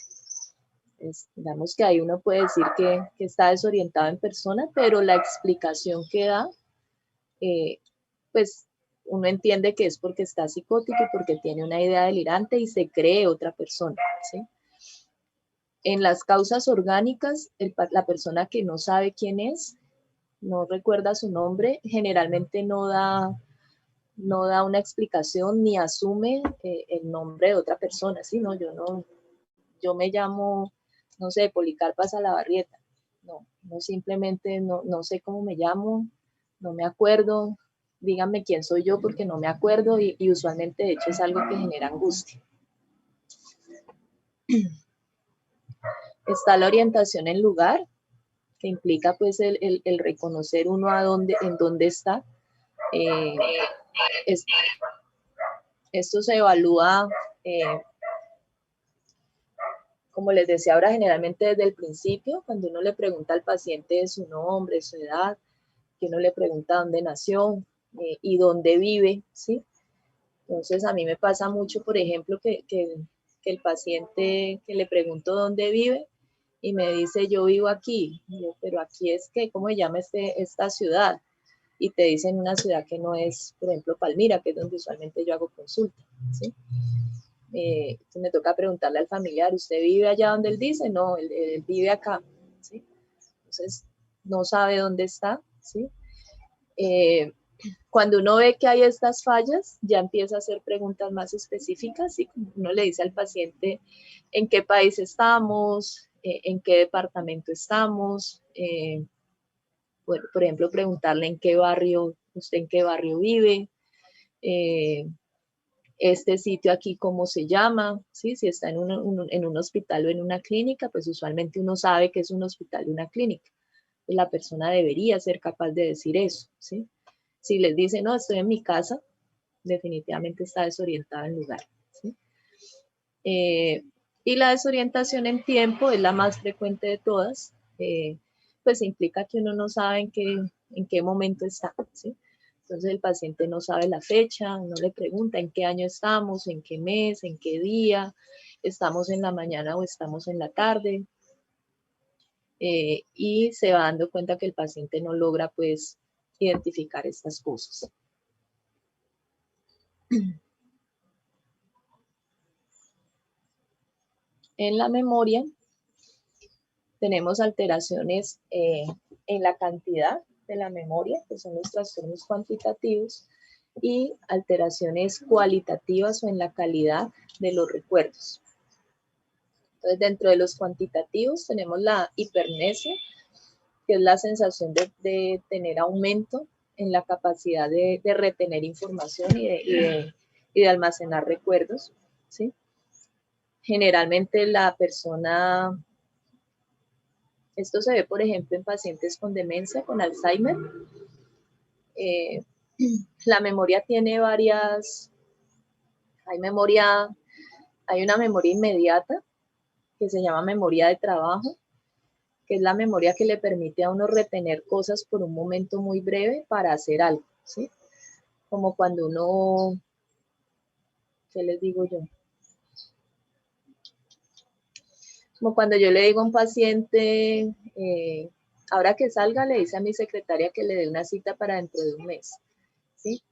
S1: Digamos que ahí uno puede decir que está desorientado en persona, pero la explicación que da, pues uno entiende que es porque está psicótico y porque tiene una idea delirante y se cree otra persona, ¿sí? En las causas orgánicas, la persona que no sabe quién es, no recuerda su nombre, generalmente no da una explicación ni asume el nombre de otra persona, ¿sí? No, yo me llamo, no sé, Policarpa Salabarrieta. No simplemente no sé cómo me llamo, no me acuerdo, díganme quién soy yo porque no me acuerdo y usualmente de hecho es algo que genera angustia. Está la orientación en lugar, que implica pues el reconocer uno en dónde está. Esto se evalúa, como les decía ahora, generalmente desde el principio, cuando uno le pregunta al paciente su nombre, su edad, que uno le pregunta dónde nació y dónde vive, ¿sí? Entonces a mí me pasa mucho, por ejemplo, que el paciente que le pregunto dónde vive y me dice yo vivo aquí, yo, pero aquí es que, ¿cómo se llama esta ciudad? Y te dicen una ciudad que no es, por ejemplo, Palmira, que es donde usualmente yo hago consulta, ¿sí? Me toca preguntarle al familiar, ¿usted vive allá donde él dice? No, él vive acá, ¿sí? Entonces, no sabe dónde está, ¿sí? Cuando uno ve que hay estas fallas, ya empieza a hacer preguntas más específicas y uno le dice al paciente en qué país estamos, en qué departamento estamos, bueno, por ejemplo, preguntarle en qué barrio vive, este sitio aquí cómo se llama, ¿sí? Si está en un hospital o en una clínica, pues usualmente uno sabe que es un hospital y una clínica. Pues la persona debería ser capaz de decir eso, ¿sí? Si les dice, no, estoy en mi casa, definitivamente está desorientada en lugar, ¿sí? Y la desorientación en tiempo es la más frecuente de todas, pues implica que uno no sabe en qué momento está, ¿sí? Entonces el paciente no sabe la fecha, uno le pregunta en qué año estamos, en qué mes, en qué día, estamos en la mañana o estamos en la tarde, y se va dando cuenta que el paciente no logra pues identificar estas cosas. En la memoria tenemos alteraciones en la cantidad de la memoria, que son los trastornos cuantitativos, y alteraciones cualitativas o en la calidad de los recuerdos. Entonces, dentro de los cuantitativos tenemos la hipermnesia, que es la sensación de tener aumento en la capacidad de retener información y de almacenar recuerdos, ¿sí? Generalmente la persona, esto se ve por ejemplo en pacientes con demencia, con Alzheimer, La memoria tiene varias, hay una memoria inmediata que se llama memoria de trabajo, que es la memoria que le permite a uno retener cosas por un momento muy breve para hacer algo, ¿sí? Como cuando uno, ¿qué les digo yo? Como cuando yo le digo a un paciente, ahora que salga, le dice a mi secretaria que le dé una cita para dentro de un mes, ¿sí?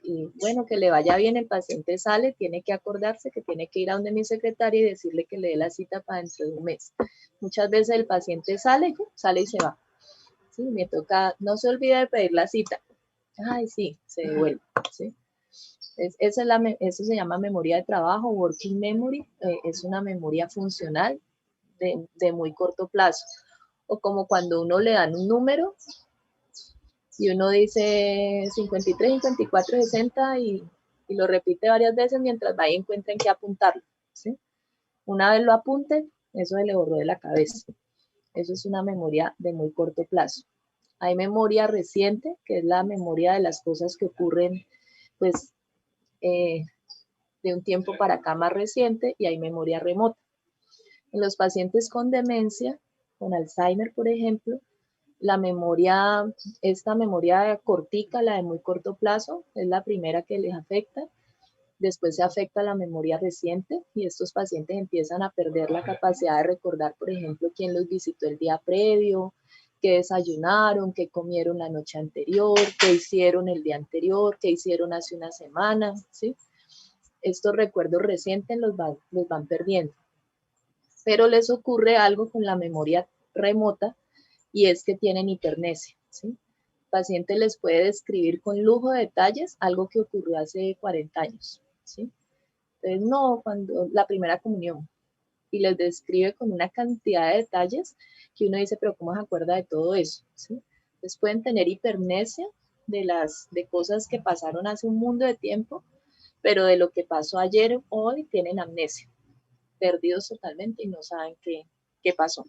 S1: Y bueno, que le vaya bien, el paciente sale, tiene que acordarse que tiene que ir a donde mi secretaria y decirle que le dé la cita para dentro de un mes. Muchas veces el paciente sale y se va. ¿Sí? Me toca, no se olvide de pedir la cita. Ay, sí, se devuelve. ¿Sí? Eso se llama memoria de trabajo, working memory, es una memoria funcional de muy corto plazo. O como cuando uno le dan un número y uno dice 53, 54, 60 y lo repite varias veces mientras va y encuentra en qué apuntarlo. ¿Sí? Una vez lo apunte, eso se le borró de la cabeza. Eso es una memoria de muy corto plazo. Hay memoria reciente, que es la memoria de las cosas que ocurren, pues, de un tiempo para acá más reciente, y hay memoria remota. En los pacientes con demencia, con Alzheimer, por ejemplo, esta memoria cortica, la de muy corto plazo, es la primera que les afecta. Después se afecta la memoria reciente y estos pacientes empiezan a perder la capacidad de recordar, por ejemplo, quién los visitó el día previo, qué desayunaron, qué comieron la noche anterior, qué hicieron el día anterior, qué hicieron hace una semana, ¿sí? Estos recuerdos recientes los van perdiendo. Pero les ocurre algo con la memoria remota y es que tienen hipernesia, ¿sí? El paciente les puede describir con lujo de detalles algo que ocurrió hace 40 años, ¿sí? Entonces, no, cuando la primera comunión, y les describe con una cantidad de detalles que uno dice, pero ¿cómo se acuerda de todo eso? ¿Sí? Entonces pueden tener hipernesia de cosas que pasaron hace un mundo de tiempo, pero de lo que pasó ayer o hoy tienen amnesia, perdidos totalmente y no saben qué pasó.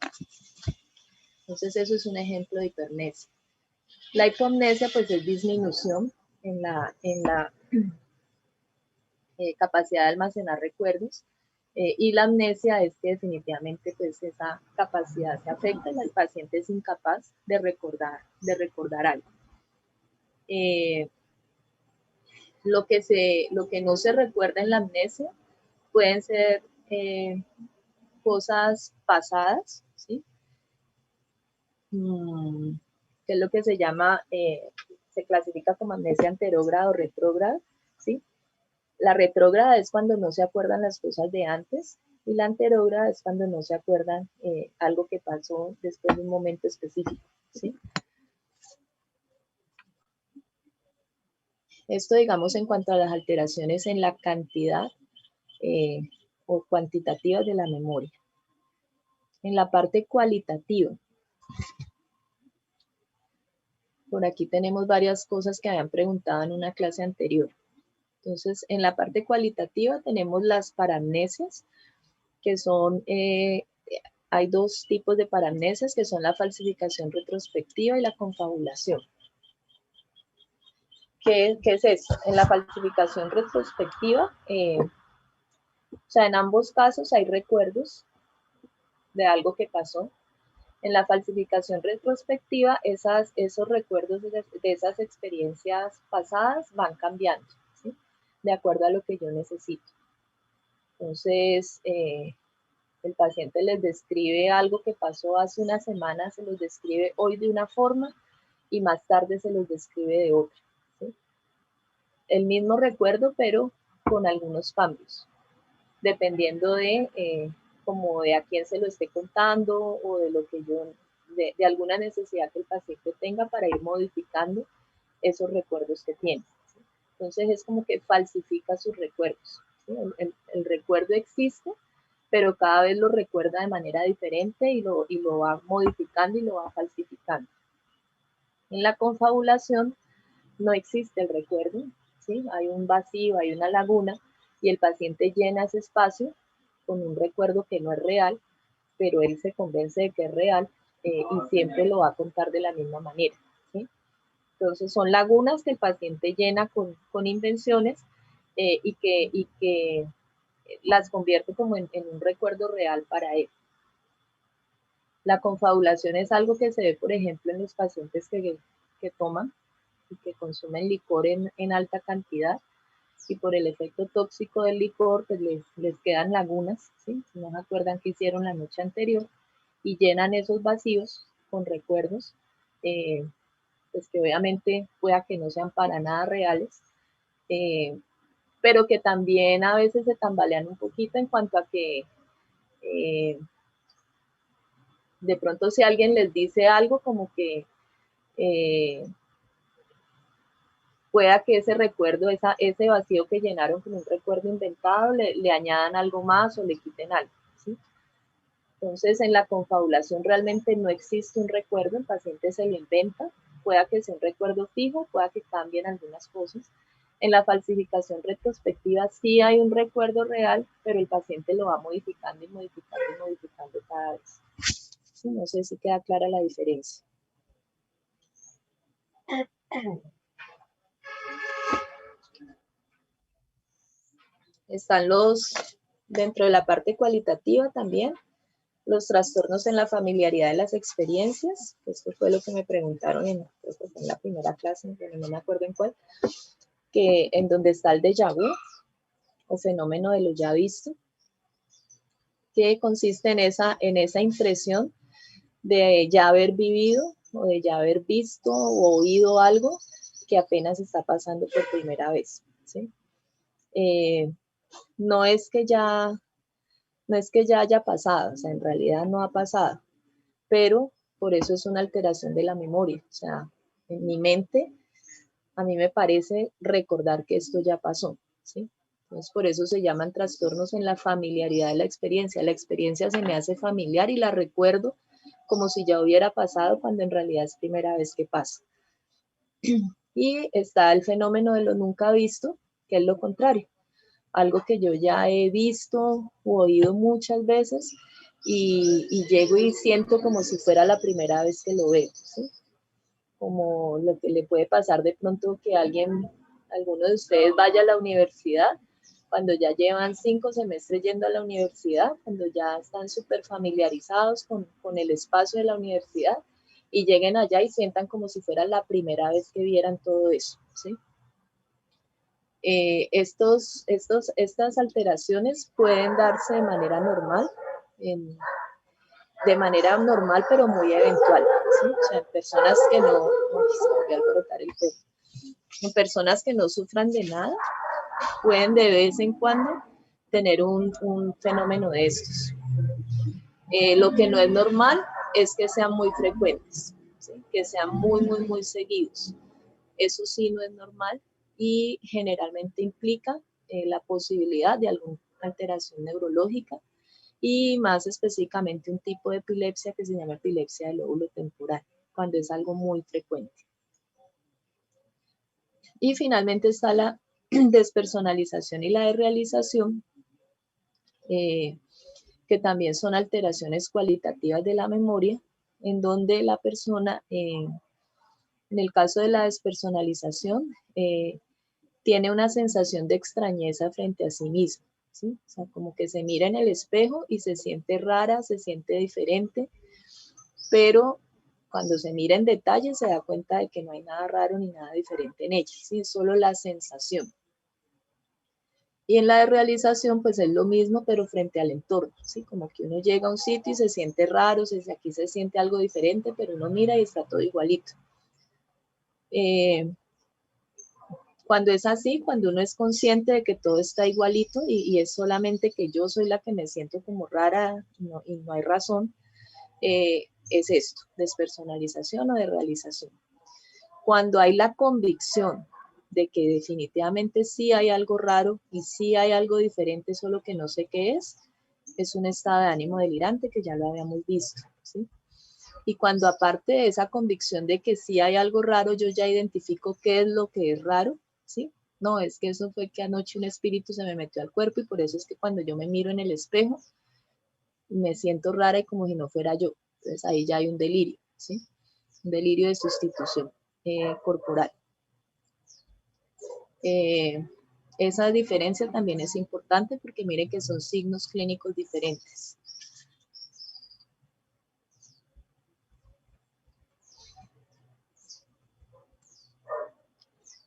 S1: Entonces eso es un ejemplo de hipernesia. La hipomnesia pues es disminución en la capacidad de almacenar recuerdos, y la amnesia es que definitivamente pues esa capacidad se afecta y el paciente es incapaz de recordar algo. Lo que no se recuerda en la amnesia pueden ser cosas pasadas, ¿sí? Que es lo que se llama, se clasifica como amnesia anterógrada o retrógrada, ¿sí? La retrógrada es cuando no se acuerdan las cosas de antes y la anterógrada es cuando no se acuerdan algo que pasó después de un momento específico, ¿sí? Esto, digamos, en cuanto a las alteraciones en la cantidad o cuantitativa de la memoria. En la parte cualitativa, por aquí tenemos varias cosas que habían preguntado en una clase anterior. Entonces, en la parte cualitativa tenemos las paramnesias, que son, hay dos tipos de paramnesias, que son la falsificación retrospectiva y la confabulación. ¿Qué es eso? En la falsificación retrospectiva, o sea, en ambos casos hay recuerdos de algo que pasó. En la falsificación retrospectiva, esos recuerdos de esas experiencias pasadas van cambiando, ¿sí? De acuerdo a lo que yo necesito. Entonces, el paciente les describe algo que pasó hace una semana, se los describe hoy de una forma y más tarde se los describe de otra, ¿sí? El mismo recuerdo, pero con algunos cambios, dependiendo como de a quién se lo esté contando o de lo que de alguna necesidad que el paciente tenga para ir modificando esos recuerdos que tiene, ¿sí? Entonces es como que falsifica sus recuerdos, ¿sí? El recuerdo existe, pero cada vez lo recuerda de manera diferente y lo va modificando y lo va falsificando. En la confabulación no existe el recuerdo, ¿sí? Hay un vacío, hay una laguna, y el paciente llena ese espacio con un recuerdo que no es real, pero él se convence de que es real, y siempre lo va a contar de la misma manera, ¿sí? Entonces son lagunas que el paciente llena con invenciones y que las convierte como en un recuerdo real para él. La confabulación es algo que se ve, por ejemplo, en los pacientes que toman y que consumen licor en alta cantidad, y por el efecto tóxico del licor, pues les quedan lagunas, ¿sí? Si no se acuerdan qué hicieron la noche anterior, y llenan esos vacíos con recuerdos, pues que obviamente pueda que no sean para nada reales, pero que también a veces se tambalean un poquito en cuanto a que de pronto si alguien les dice algo como que pueda que ese recuerdo, ese vacío que llenaron con un recuerdo inventado, le añadan algo más o le quiten algo, ¿sí? Entonces, en la confabulación realmente no existe un recuerdo, el paciente se lo inventa, pueda que sea un recuerdo fijo, pueda que cambien algunas cosas. En la falsificación retrospectiva sí hay un recuerdo real, pero el paciente lo va modificando y modificando y modificando cada vez. Sí, no sé si queda clara la diferencia. Están dentro de la parte cualitativa también, los trastornos en la familiaridad de las experiencias. Esto fue lo que me preguntaron creo que fue en la primera clase, pero no me acuerdo en cuál, en donde está el déjà vu, o fenómeno de lo ya visto, que consiste en esa impresión de ya haber vivido, o de ya haber visto o oído algo que apenas está pasando por primera vez, ¿sí? No es que ya haya pasado, o sea, en realidad no ha pasado, pero por eso es una alteración de la memoria. O sea, en mi mente, a mí me parece recordar que esto ya pasó, ¿sí? Entonces, por eso se llaman trastornos en la familiaridad de la experiencia. La experiencia se me hace familiar y la recuerdo como si ya hubiera pasado, cuando en realidad es primera vez que pasa. Y está el fenómeno de lo nunca visto, que es lo contrario. Algo que yo ya he visto o oído muchas veces y llego y siento como si fuera la primera vez que lo veo, ¿sí? Como lo que le puede pasar de pronto que alguno de ustedes vaya a la universidad, cuando ya llevan 5 semestres yendo a la universidad, cuando ya están súper familiarizados con el espacio de la universidad, y lleguen allá y sientan como si fuera la primera vez que vieran todo eso, ¿sí? Estas alteraciones pueden darse de manera normal, pero muy eventual, ¿sí? O sea, en personas que no sufran de nada, pueden de vez en cuando tener un fenómeno de estos. Lo que no es normal es que sean muy frecuentes, ¿sí? Que sean muy, muy, muy seguidos. Eso sí no es normal y generalmente implica la posibilidad de alguna alteración neurológica y más específicamente un tipo de epilepsia que se llama epilepsia del lóbulo temporal, cuando es algo muy frecuente. Y finalmente está la despersonalización y la desrealización, que también son alteraciones cualitativas de la memoria, en donde la persona, en el caso de la despersonalización, tiene una sensación de extrañeza frente a sí misma, ¿sí? O sea, como que se mira en el espejo y se siente rara, se siente diferente, pero cuando se mira en detalle se da cuenta de que no hay nada raro ni nada diferente en ella, ¿sí? Es solo la sensación. Y en la de realización, pues es lo mismo, pero frente al entorno, ¿sí? Como que uno llega a un sitio y se siente raro, aquí se siente algo diferente, pero uno mira y está todo igualito. Cuando es así, cuando uno es consciente de que todo está igualito y es solamente que yo soy la que me siento como rara y no hay razón, es esto, despersonalización o desrealización. Cuando hay la convicción de que definitivamente sí hay algo raro y sí hay algo diferente, solo que no sé qué es un estado de ánimo delirante que ya lo habíamos visto, ¿sí? Y cuando aparte de esa convicción de que sí hay algo raro, yo ya identifico qué es lo que es raro, ¿sí? No, es que eso fue que anoche un espíritu se me metió al cuerpo y por eso es que cuando yo me miro en el espejo me siento rara y como si no fuera yo. Entonces ahí ya hay un delirio, ¿sí? Un delirio de sustitución. corporal. Esa diferencia también es importante porque mire que son signos clínicos diferentes.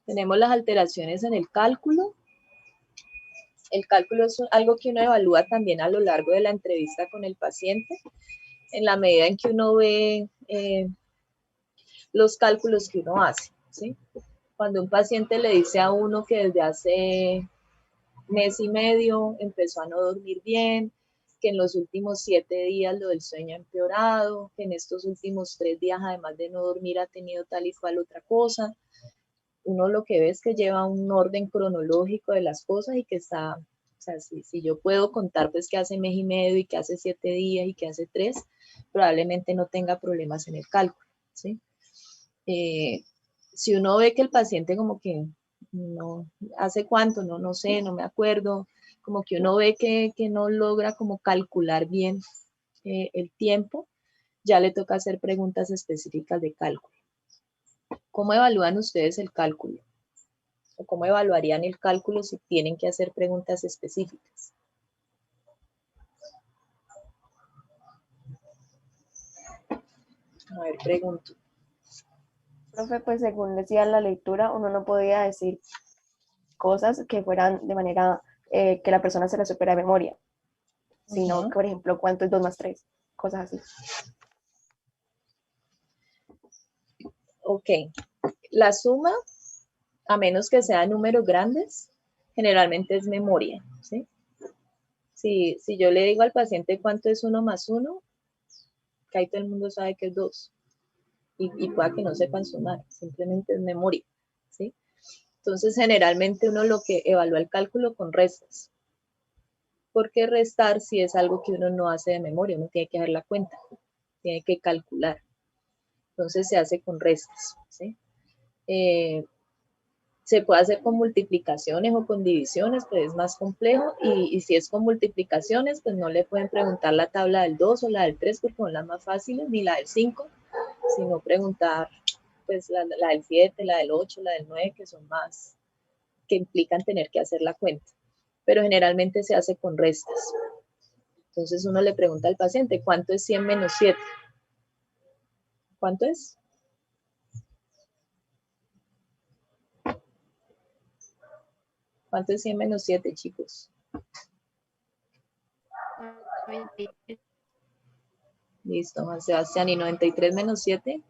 S1: Tenemos las alteraciones en el cálculo. El cálculo es algo que uno evalúa también a lo largo de la entrevista con el paciente, en la medida en que uno ve los cálculos que uno hace, ¿sí? Cuando un paciente le dice a uno que desde hace mes y medio empezó a no dormir bien, que en los últimos 7 días lo del sueño ha empeorado, que en estos últimos 3 días además de no dormir ha tenido tal y cual otra cosa, uno lo que ve es que lleva un orden cronológico de las cosas y que está, o sea, si yo puedo contar pues que hace mes y medio y que hace 7 días y que hace 3, probablemente no tenga problemas en el cálculo, ¿sí? Si uno ve que el paciente como que no, ¿hace cuánto? No sé, no me acuerdo, como que uno ve que no logra como calcular bien el tiempo, ya le toca hacer preguntas específicas de cálculo. ¿Cómo evalúan ustedes el cálculo? ¿O cómo evaluarían el cálculo si tienen que hacer preguntas específicas? A ver, pregunto.
S6: Profe, pues según decía la lectura, uno no podía decir cosas que fueran de manera que la persona se la supiera de memoria, sino que, por ejemplo, ¿cuánto es 2 más 3? Cosas así.
S1: Ok, la suma, a menos que sean números grandes, generalmente es memoria, ¿sí? Si yo le digo al paciente cuánto es 1 más 1, que ahí todo el mundo sabe que es 2. Y pueda que no sepan sumar, simplemente es memoria, ¿sí? Entonces, generalmente uno lo que evalúa el cálculo con restas. Porque restar si es algo que uno no hace de memoria, uno tiene que dar la cuenta, tiene que calcular. Entonces se hace con restas, ¿sí? Se puede hacer con multiplicaciones o con divisiones, pero es más complejo. Y si es con multiplicaciones, pues no le pueden preguntar la tabla del 2 o la del 3, porque son las más fáciles, ni la del 5, sino preguntar pues la del 7, la del 8, la del 9, que son más, que implican tener que hacer la cuenta. Pero generalmente se hace con restas. Entonces uno le pregunta al paciente, ¿cuánto es 100 menos 7? ¿Cuánto es? ¿Cuánto es 100 menos 7, chicos?
S3: 20.
S1: Listo, Juan Sebastián. ¿Y 93 menos 7?